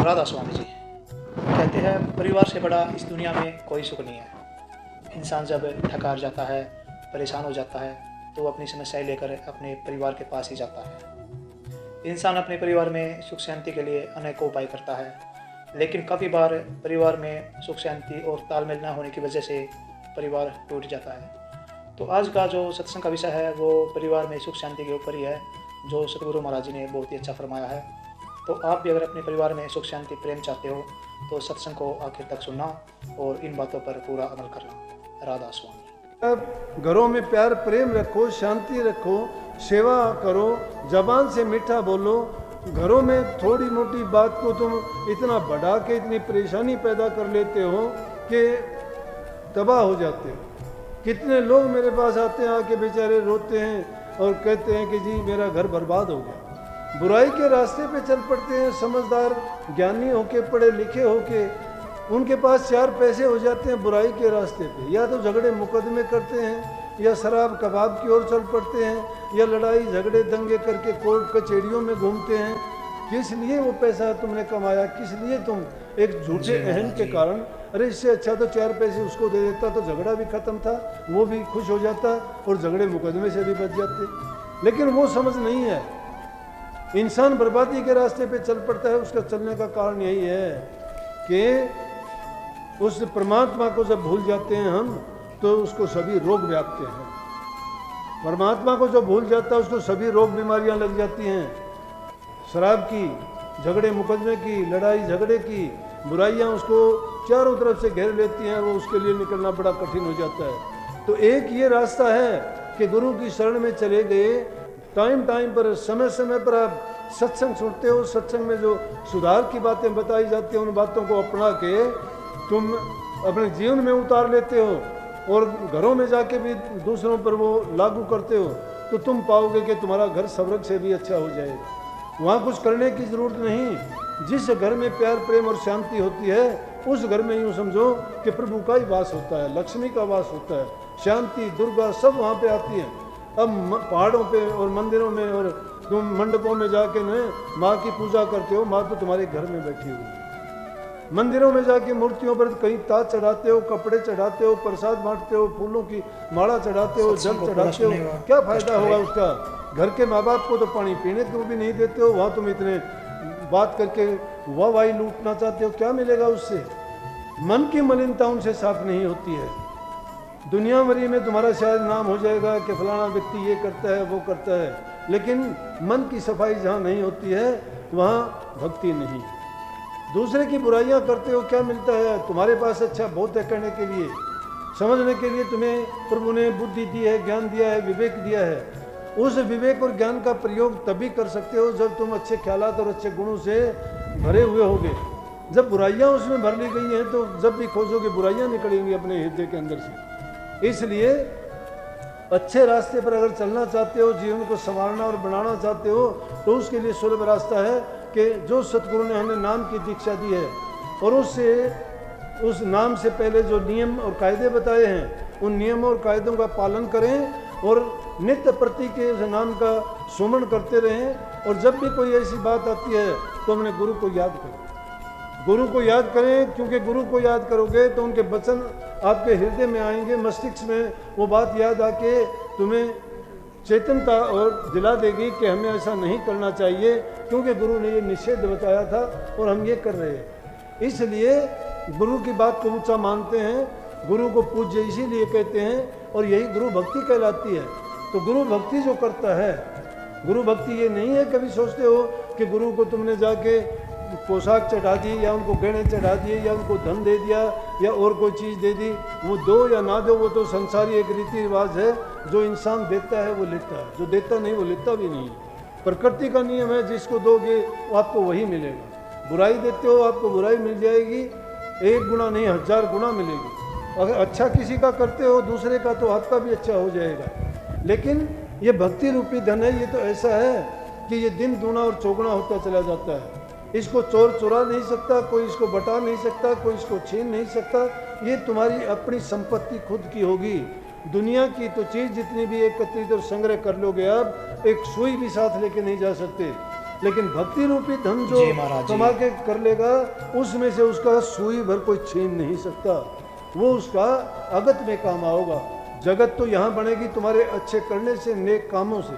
राधा स्वामी जी कहते हैं, परिवार से बड़ा इस दुनिया में कोई सुख नहीं है। इंसान जब थक हार जाता है, परेशान हो जाता है, तो वो अपनी समस्याएं लेकर अपने परिवार के पास ही जाता है। इंसान अपने परिवार में सुख शांति के लिए अनेकों उपाय करता है, लेकिन काफ़ी बार परिवार में सुख शांति और तालमेल न होने की वजह से परिवार टूट जाता है। तो आज का जो सत्संग का विषय है वो परिवार में सुख शांति के ऊपर ही है, जो सतगुरु महाराज जी ने बहुत ही अच्छा फरमाया है। तो आप भी अगर अपने परिवार में सुख शांति प्रेम चाहते हो तो सत्संग को आखिर तक सुनना और इन बातों पर पूरा अमल करना। राधा स्वामी। घरों में प्यार प्रेम रखो, शांति रखो, सेवा करो, जबान से मीठा बोलो। घरों में थोड़ी मोटी बात को तुम इतना बढ़ा के इतनी परेशानी पैदा कर लेते हो कि तबाह हो जाते हो। कितने लोग मेरे पास आते हैं, आके बेचारे रोते हैं और कहते हैं कि जी मेरा घर बर्बाद हो गया। बुराई के रास्ते पे चल पड़ते हैं। समझदार ज्ञानी होके, पढ़े लिखे होके, उनके पास चार पैसे हो जाते हैं बुराई के रास्ते पे। या तो झगड़े मुकदमे करते हैं, या शराब कबाब की ओर चल पड़ते हैं, या लड़ाई झगड़े दंगे करके कोर्ट कचहरियों में घूमते हैं। किस लिए वो पैसा तुमने कमाया? किस लिए तुम एक झूठे अहम के कारण? अरे इससे अच्छा तो चार पैसे उसको दे देता तो झगड़ा भी खत्म था, वो भी खुश हो जाता और झगड़े मुकदमे से भी बच जाते। लेकिन वो समझ नहीं है। इंसान बर्बादी के रास्ते पे चल पड़ता है। उसका चलने का कारण यही है कि उस परमात्मा को जब भूल जाते हैं हम, तो उसको सभी रोग व्यापते हैं। परमात्मा को जो भूल जाता है उसको सभी रोग बीमारियां लग जाती हैं। शराब की, झगड़े मुकदमे की, लड़ाई झगड़े की बुराइयां उसको चारों तरफ से घेर लेती हैं। वो उसके लिए निकलना बड़ा कठिन हो जाता है। तो एक ये रास्ता है कि गुरु की शरण में चले गए, टाइम टाइम पर, समय समय पर आप सत्संग सुनते हो। सत्संग में जो सुधार की बातें बताई जाती हैं, उन बातों को अपना के तुम अपने जीवन में उतार लेते हो और घरों में जाके भी दूसरों पर वो लागू करते हो, तो तुम पाओगे कि तुम्हारा घर स्वर्ग से भी अच्छा हो जाएगा। वहाँ कुछ करने की ज़रूरत नहीं। जिस घर में प्यार प्रेम और शांति होती है, उस घर में यूँ समझो कि प्रभु का ही वास होता है, लक्ष्मी का वास होता है। शांति, दुर्गा सब वहाँ पे आती हैं। अब पहाड़ों पे और मंदिरों में और तुम मंडपों में जाके न माँ की पूजा करते हो, माँ तो तुम्हारे घर में बैठी हुई है। मंदिरों में जाके मूर्तियों पर कहीं ताज चढ़ाते हो, कपड़े चढ़ाते हो, प्रसाद बांटते हो, फूलों की माला चढ़ाते हो, जल चढ़ाते हो, क्या फायदा होगा उसका? घर के माँ बाप को तो पानी पीने को भी नहीं देते हो, वहाँ तुम इतने बात करके वाहवाही लूटना चाहते हो, क्या मिलेगा उससे? मन की मलिनता उनसे साफ नहीं होती है। दुनिया भरी में तुम्हारा शायद नाम हो जाएगा कि फलाना व्यक्ति ये करता है, वो करता है, लेकिन मन की सफाई जहाँ नहीं होती है वहाँ भक्ति नहीं। दूसरे की बुराइयाँ करते हो, क्या मिलता है? तुम्हारे पास अच्छा बहुत है करने के लिए, समझने के लिए तुम्हें प्रभु ने बुद्धि दी है, ज्ञान दिया है, विवेक दिया है। उस विवेक और ज्ञान का प्रयोग तभी कर सकते हो जब तुम अच्छे ख्यालात और अच्छे गुणों से भरे हुए होगे। जब बुराइयाँ उसमें भर ली गई हैं तो जब भी खोजोगे बुराइयाँ निकलेंगी अपने हृदय के अंदर से। इसलिए अच्छे रास्ते पर अगर चलना चाहते हो, जीवन को संवारना और बनाना चाहते हो, तो उसके लिए सुलभ रास्ता है कि जो सतगुरु ने हमें नाम की दीक्षा दी है और उससे उस नाम से पहले जो नियम और कायदे बताए हैं, उन नियमों और कायदों का पालन करें और नित्य प्रति के उस नाम का सुमरण करते रहें। और जब भी कोई ऐसी बात आती है तो अपने गुरु को याद करें। गुरु को याद करें, क्योंकि गुरु को याद करोगे तो उनके वचन आपके हृदय में आएंगे, मस्तिष्क में वो बात याद आके तुम्हें चेतनता और दिला देगी कि हमें ऐसा नहीं करना चाहिए, क्योंकि गुरु ने ये निषेध बताया था और हम ये कर रहे हैं। इसलिए गुरु की बात को ऊंचा मानते हैं, गुरु को पूज्य इसीलिए कहते हैं, और यही गुरु भक्ति कहलाती है। तो गुरु भक्ति जो करता है, गुरु भक्ति ये नहीं है कभी सोचते हो कि गुरु को तुमने जाके पोशाक चढ़ा दी या उनको गहने चढ़ा दिए या उनको धन दे दिया या और कोई चीज़ दे दी। वो दो या ना दो, वो तो संसारी एक रीति रिवाज है। जो इंसान देता है वो लेता है, जो देता नहीं वो लेता भी नहीं है। प्रकृति का नियम है, जिसको दोगे वो आपको वही मिलेगा। बुराई देते हो आपको बुराई मिल जाएगी, 1 गुना नहीं 1000 गुना मिलेगी। अगर अच्छा किसी का करते हो दूसरे का, तो आपका भी अच्छा हो जाएगा। लेकिन ये भक्ति रूपी धन है, ये तो ऐसा है कि ये दिन दूना और चौगुना होता चला जाता है। इसको चोर चुरा नहीं सकता, कोई इसको बटा नहीं सकता, कोई इसको छीन नहीं सकता। ये तुम्हारी अपनी संपत्ति खुद की होगी। दुनिया की तो चीज़ जितनी भी एकत्रित और संग्रह कर लोगे आप, एक सुई भी साथ लेके नहीं जा सकते। लेकिन भक्ति रूपी धन जो जी महाराज जी। कमा के कर लेगा, उसमें से उसका सुई भर कोई छीन नहीं सकता। वो उसका अगत में काम आओगा। जगत तो यहाँ बनेगी तुम्हारे अच्छे करने से, नेक कामों से,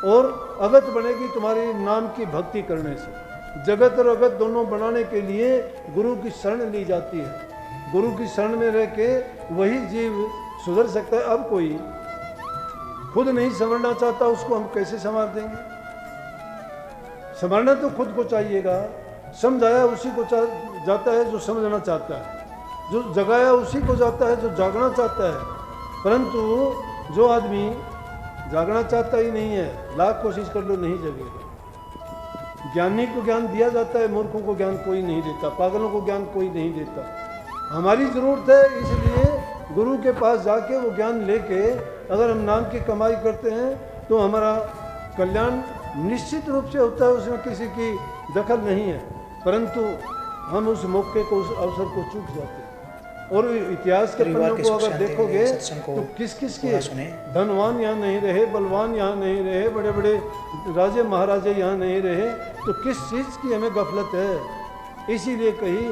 और अगत बनेगी तुम्हारे नाम की भक्ति करने से। जगत और अगत दोनों बनाने के लिए गुरु की शरण ली जाती है। गुरु की शरण में रह के वही जीव सुधर सकता है। अब कोई खुद नहीं संवरना चाहता, उसको हम कैसे संवार देंगे? संवरना तो खुद को चाहिएगा। समझाया उसी को जाता है जो समझना चाहता है, जो जगाया उसी को जाता है जो जागना चाहता है। परंतु जो आदमी जागना चाहता ही नहीं है, लाख कोशिश कर लो नहीं जगेगा। ज्ञानी को ज्ञान दिया जाता है, मूर्खों को ज्ञान कोई नहीं देता, पागलों को ज्ञान कोई नहीं देता। हमारी जरूरत है, इसलिए गुरु के पास जाके वो ज्ञान लेके अगर हम नाम की कमाई करते हैं तो हमारा कल्याण निश्चित रूप से होता है, उसमें किसी की दखल नहीं है। परंतु हम उस मौके को, उस अवसर को चूक जाते हैं। और इतिहास के पन्नों को अगर देखोगे तो किस किस के धनवान यहाँ नहीं रहे, बलवान यहाँ नहीं रहे, बड़े बड़े राजे महाराजे यहाँ नहीं रहे, तो किस चीज़ की हमें गफलत है? इसीलिए कही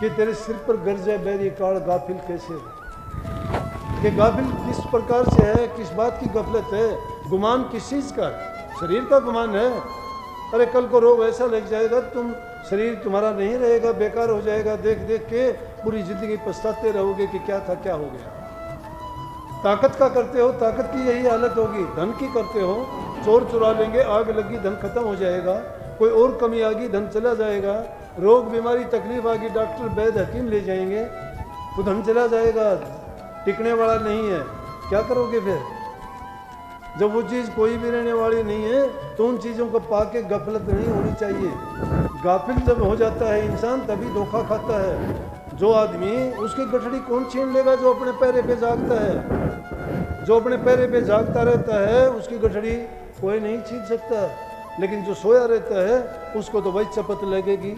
कि तेरे सिर पर गरजे बैरी काल गाफिल कैसे, कि गाफिल किस प्रकार से है, किस बात की गफलत है, गुमान किस चीज़ का? शरीर का गुमान है। अरे कल को रोग ऐसा लग जाएगा, तुम शरीर तुम्हारा नहीं रहेगा, बेकार हो जाएगा। देख देख के पूरी जिंदगी पछताते रहोगे कि क्या था, क्या हो गया। ताकत का करते हो, ताकत की यही हालत होगी। धन की करते हो, चोर चुरा लेंगे, आग लगी, धन खत्म हो जाएगा। कोई और कमी आ गई, धन चला जाएगा। रोग बीमारी तकलीफ आ गई, डॉक्टर वैद्य हकीम ले जाएंगे तो धन चला जाएगा, टिकने वाला नहीं है। क्या करोगे फिर? जब वो चीज़ कोई भी रहने वाली नहीं है तो उन चीज़ों को पाके गफलत नहीं होनी चाहिए। गाफिल जब हो जाता है इंसान तभी धोखा खाता है। जो आदमी, उसकी गठड़ी कौन छीन लेगा? जो अपने पैरे पे जागता है। जो अपने पैरे पे जागता रहता है उसकी गठड़ी कोई नहीं छीन सकता। लेकिन जो सोया रहता है उसको तो वही चपत लगेगी।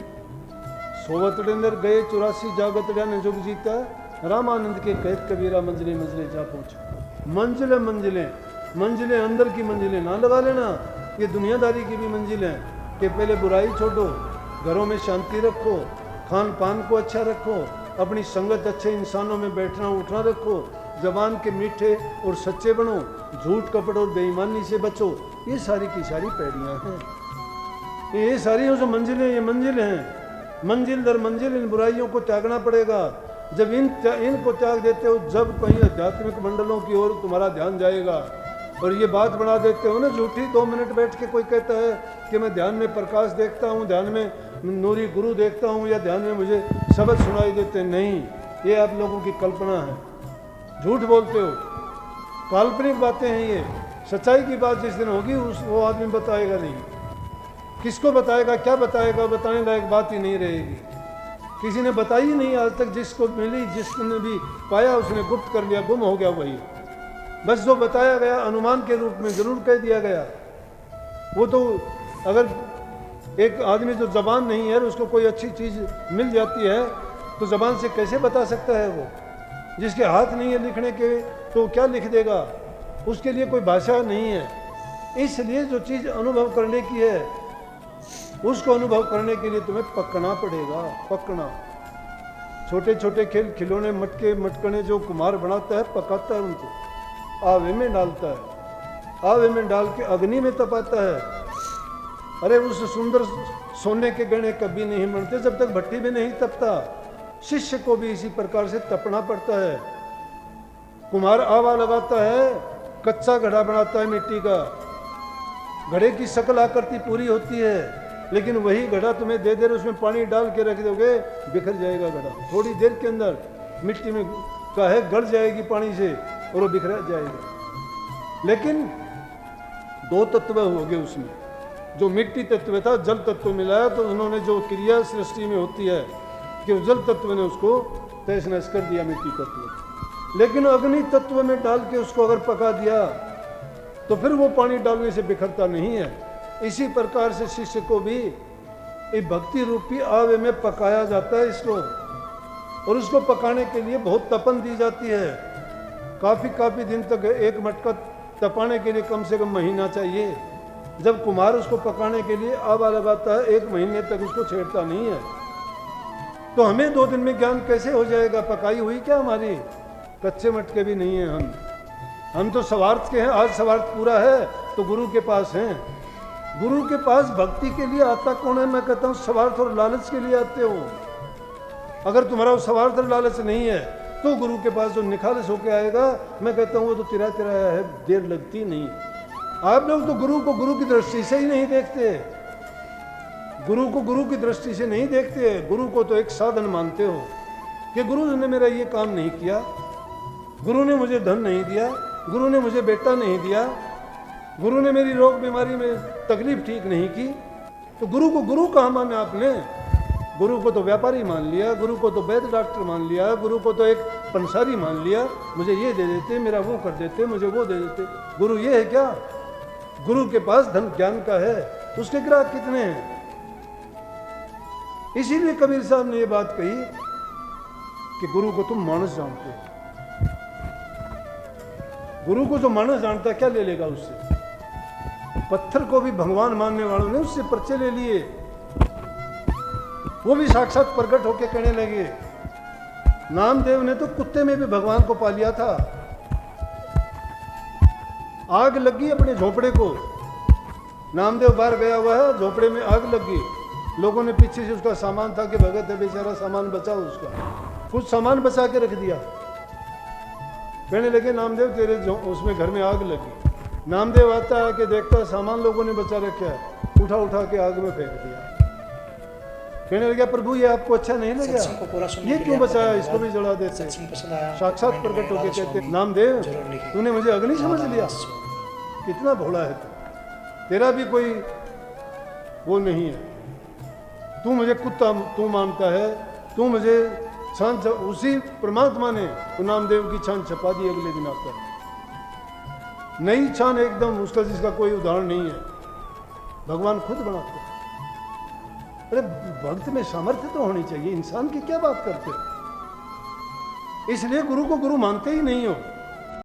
सोवतड़े अंदर गए 84 जागतड़िया ने जुग जीता, रामानंद के कहत कबीरा मंजिले मंजिले जा पहुँचा। मंजिलें मंजिलें मंजिलें अंदर की मंजिलें ना लगा लेना, ये दुनियादारी की भी मंजिल है कि पहले बुराई छोड़ो, घरों में शांति रखो, खान पान को अच्छा रखो, अपनी संगत अच्छे इंसानों में बैठना उठना रखो, जबान के मीठे और सच्चे बनो, झूठ कपट और बेईमानी से बचो। ये सारी की सारी पैड़ियाँ हैं। ये सारी जो मंजिलें, ये मंजिल हैं। मंजिल दर मंजिल इन बुराइयों को त्यागना पड़ेगा। जब इनको त्याग देते हो, जब कहीं आध्यात्मिक मंडलों की ओर तुम्हारा ध्यान जाएगा। और ये बात बना देते हो ना झूठी, 2 मिनट बैठ के कोई कहता है कि मैं ध्यान में प्रकाश देखता हूँ, ध्यान में नूरी गुरु देखता हूँ, या ध्यान में मुझे शब्द सुनाई देते। नहीं, ये आप लोगों की कल्पना है, झूठ बोलते हो, काल्पनिक बातें हैं ये। सच्चाई की बात जिस दिन होगी वो आदमी बताएगा नहीं। किसको बताएगा, क्या बताएगा? बताने लायक बात ही नहीं रहेगी। किसी ने बताई नहीं आज तक। जिसको मिली, जिसने भी पाया उसने गुप्त कर लिया, गुम हो गया वही। बस जो बताया गया अनुमान के रूप में जरूर कह दिया गया। वो तो अगर एक आदमी जो जबान नहीं है उसको कोई अच्छी चीज़ मिल जाती है तो जबान से कैसे बता सकता है? वो जिसके हाथ नहीं है लिखने के तो क्या लिख देगा? उसके लिए कोई भाषा नहीं है। इसलिए जो चीज़ अनुभव करने की है उसको अनुभव करने के लिए तुम्हें पकना पड़ेगा। पकना, छोटे छोटे खेल खिलौने, मटके मटकने जो कुम्हार बनाता है, पकाता है उनको, आवे में डालता है, आवे में डाल के अग्नि में तपाता है। अरे उस सुंदर सोने के गहने कभी नहीं बनते जब तक भट्टी में नहीं तपता। शिष्य को भी इसी प्रकार से तपना पड़ता है। कुम्हार आवा लगाता है, कच्चा घड़ा बनाता है मिट्टी का, घड़े की शक्ल आकृति पूरी होती है, लेकिन वही घड़ा तुम्हें दे दे, उसमें पानी डाल के रख दोगे, बिखर जाएगा घड़ा। थोड़ी देर के अंदर मिट्टी में का है गड़ जाएगी पानी से और वो बिखरा जाएगा। लेकिन 2 तत्व हो गए उसमें। जो मिट्टी तत्व था, जल तत्व मिलाया तो उन्होंने जो क्रिया सृष्टि में होती है कि जल तत्व ने उसको तहस नहस कर दिया, मिट्टी तत्व। लेकिन अग्नि तत्व में डाल के उसको अगर पका दिया तो फिर वो पानी डालने से बिखरता नहीं है। इसी प्रकार से शिष्य को भी एक भक्ति रूपी आवे में पकाया जाता है इसको, और उसको पकाने के लिए बहुत तपन दी जाती है। काफ़ी दिन तक एक मटका तपाने के लिए कम से कम महीना चाहिए। जब कुम्हार उसको पकाने के लिए आवा लगाता है 1 महीने तक उसको छेड़ता नहीं है, तो हमें 2 दिन में ज्ञान कैसे हो जाएगा? पकाई हुई क्या हमारी? कच्चे मटके भी नहीं है हम तो स्वार्थ के हैं। आज स्वार्थ पूरा है तो गुरु के पास हैं। गुरु के पास भक्ति के लिए आता कौन है? मैं कहता हूँ स्वार्थ और लालच के लिए आते हो। अगर तुम्हारा वो स्वार्थ और लालच नहीं है तो गुरु के पास जो निखालस होके आएगा, मैं कहता हूँ वो तो तिराया है, देर लगती नहीं। आप लोग तो गुरु को गुरु की दृष्टि से ही नहीं देखते, गुरु को गुरु की दृष्टि से नहीं देखते। गुरु को तो एक साधन मानते हो कि गुरु ने मेरा ये काम नहीं किया, गुरु ने मुझे धन नहीं दिया, गुरु ने मुझे बेटा नहीं दिया, गुरु ने मेरी रोग बीमारी में तकलीफ ठीक नहीं की। तो गुरु को गुरु कहाँ माना आपने? गुरु को तो व्यापारी मान लिया, गुरु को तो वैद्य डॉक्टर मान लिया, गुरु को तो एक पंसारी मान लिया। मुझे ये दे देते, मेरा वो कर देते, मुझे वो दे देते। गुरु ये है क्या? गुरु के पास धन ज्ञान का है, उसके ग्राहक कितने हैं? इसीलिए कबीर साहब ने ये बात कही कि गुरु को तुम मानस जानते हो। गुरु को जो मानस जानता है क्या ले लेगा उससे? पत्थर को भी भगवान मानने वालों ने उससे पर्चे ले लिए, वो भी साक्षात प्रकट होके कहने लगे। नामदेव ने तो कुत्ते में भी भगवान को पा लिया था। आग लगी अपने झोपड़े को, नामदेव बाहर गया हुआ है, झोपड़े में आग लगी। लोगों ने पीछे से उसका सामान था कि भगत है बेचारा, सामान बचाओ उसका। कुछ सामान बचा के रख दिया। कहने लगे नामदेव तेरे उसमें घर में आग लगी। नामदेव आता है कि देखता है सामान लोगों ने बचा रखा है, उठा के आग में फेंक दिया। कहने लगा प्रभु ये आपको अच्छा नहीं लगा, ये क्यों बचाया, इसको भी जला देते। साक्षात प्रकट होकर कहते नामदेव तूने मुझे अग्नि समझ लिया, कितना भोला है तेरा भी कोई वो नहीं है। तू मुझे कुत्ता तू मानता है, तू मुझे छान। उसी परमात्मा ने नामदेव की छान छपा दी अगले दिन आकर, नई छान एकदम, उसका जिसका कोई उदाहरण नहीं है, भगवान खुद बनाते। अरे भक्त में सामर्थ्य तो होनी चाहिए, इंसान की क्या बात करते हो? इसलिए गुरु को गुरु मानते ही नहीं हो।